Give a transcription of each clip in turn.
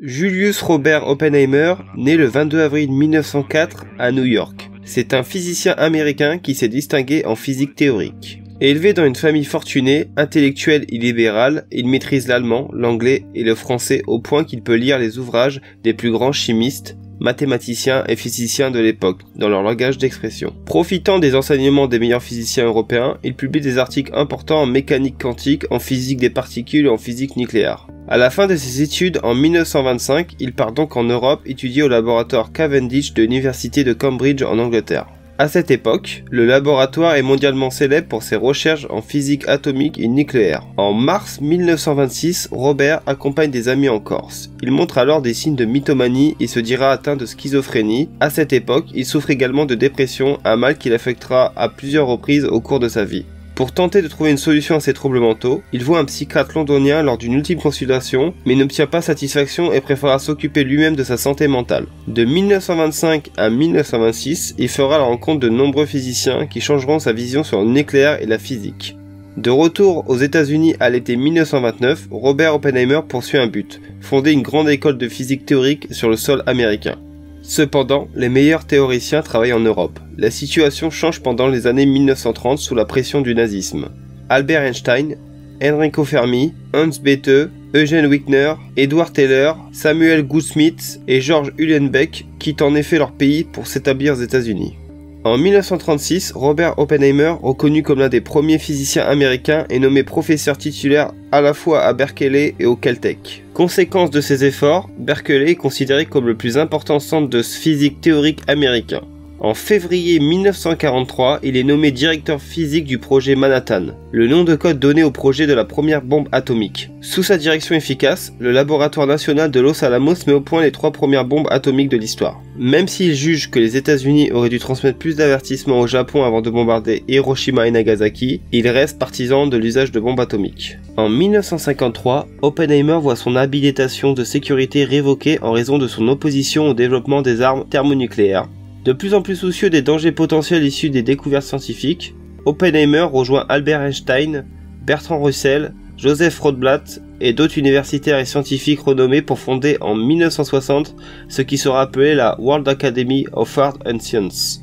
Julius Robert Oppenheimer naît le 22 avril 1904 à New York. C'est un physicien américain qui s'est distingué en physique théorique. Élevé dans une famille fortunée, intellectuelle et libérale, il maîtrise l'allemand, l'anglais et le français au point qu'il peut lire les ouvrages des plus grands chimistes, mathématiciens et physiciens de l'époque, dans leur langage d'expression. Profitant des enseignements des meilleurs physiciens européens, il publie des articles importants en mécanique quantique, en physique des particules et en physique nucléaire. À la fin de ses études, en 1925, il part donc en Europe étudier au laboratoire Cavendish de l'université de Cambridge en Angleterre. À cette époque, le laboratoire est mondialement célèbre pour ses recherches en physique atomique et nucléaire. En mars 1926, Robert accompagne des amis en Corse. Il montre alors des signes de mythomanie et se dira atteint de schizophrénie. À cette époque, il souffre également de dépression, un mal qui l'affectera à plusieurs reprises au cours de sa vie. Pour tenter de trouver une solution à ses troubles mentaux, il voit un psychiatre londonien lors d'une ultime consultation, mais n'obtient pas satisfaction et préférera s'occuper lui-même de sa santé mentale. De 1925 à 1926, il fera la rencontre de nombreux physiciens qui changeront sa vision sur le nucléaire et la physique. De retour aux États-Unis à l'été 1929, Robert Oppenheimer poursuit un but, fonder une grande école de physique théorique sur le sol américain. Cependant, les meilleurs théoriciens travaillent en Europe. La situation change pendant les années 1930 sous la pression du nazisme. Albert Einstein, Enrico Fermi, Hans Bethe, Eugene Wigner, Edward Teller, Samuel Goudsmit et George Uhlenbeck quittent en effet leur pays pour s'établir aux États-Unis. En 1936, Robert Oppenheimer, reconnu comme l'un des premiers physiciens américains, est nommé professeur titulaire à la fois à Berkeley et au Caltech. Conséquence de ses efforts, Berkeley est considéré comme le plus important centre de physique théorique américain. En février 1943, il est nommé directeur physique du projet Manhattan, le nom de code donné au projet de la première bombe atomique. Sous sa direction efficace, le laboratoire national de Los Alamos met au point les 3 premières bombes atomiques de l'histoire. Même s'il juge que les États-Unis auraient dû transmettre plus d'avertissements au Japon avant de bombarder Hiroshima et Nagasaki, il reste partisan de l'usage de bombes atomiques. En 1953, Oppenheimer voit son habilitation de sécurité révoquée en raison de son opposition au développement des armes thermonucléaires. De plus en plus soucieux des dangers potentiels issus des découvertes scientifiques, Oppenheimer rejoint Albert Einstein, Bertrand Russell, Joseph Rotblat et d'autres universitaires et scientifiques renommés pour fonder en 1960 ce qui sera appelé la World Academy of Art and Science.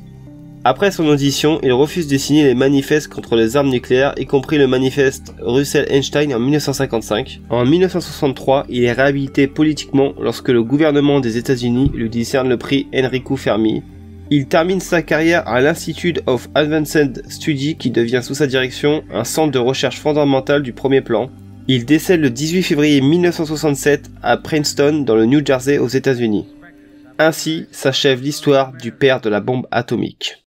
Après son audition, il refuse de signer les manifestes contre les armes nucléaires, y compris le manifeste Russell-Einstein en 1955. En 1963, il est réhabilité politiquement lorsque le gouvernement des États-Unis lui décerne le prix Enrico Fermi. Il termine sa carrière à l'Institute of Advanced Study qui devient sous sa direction un centre de recherche fondamentale du premier plan. Il décède le 18 février 1967 à Princeton dans le New Jersey aux États-Unis. Ainsi s'achève l'histoire du père de la bombe atomique.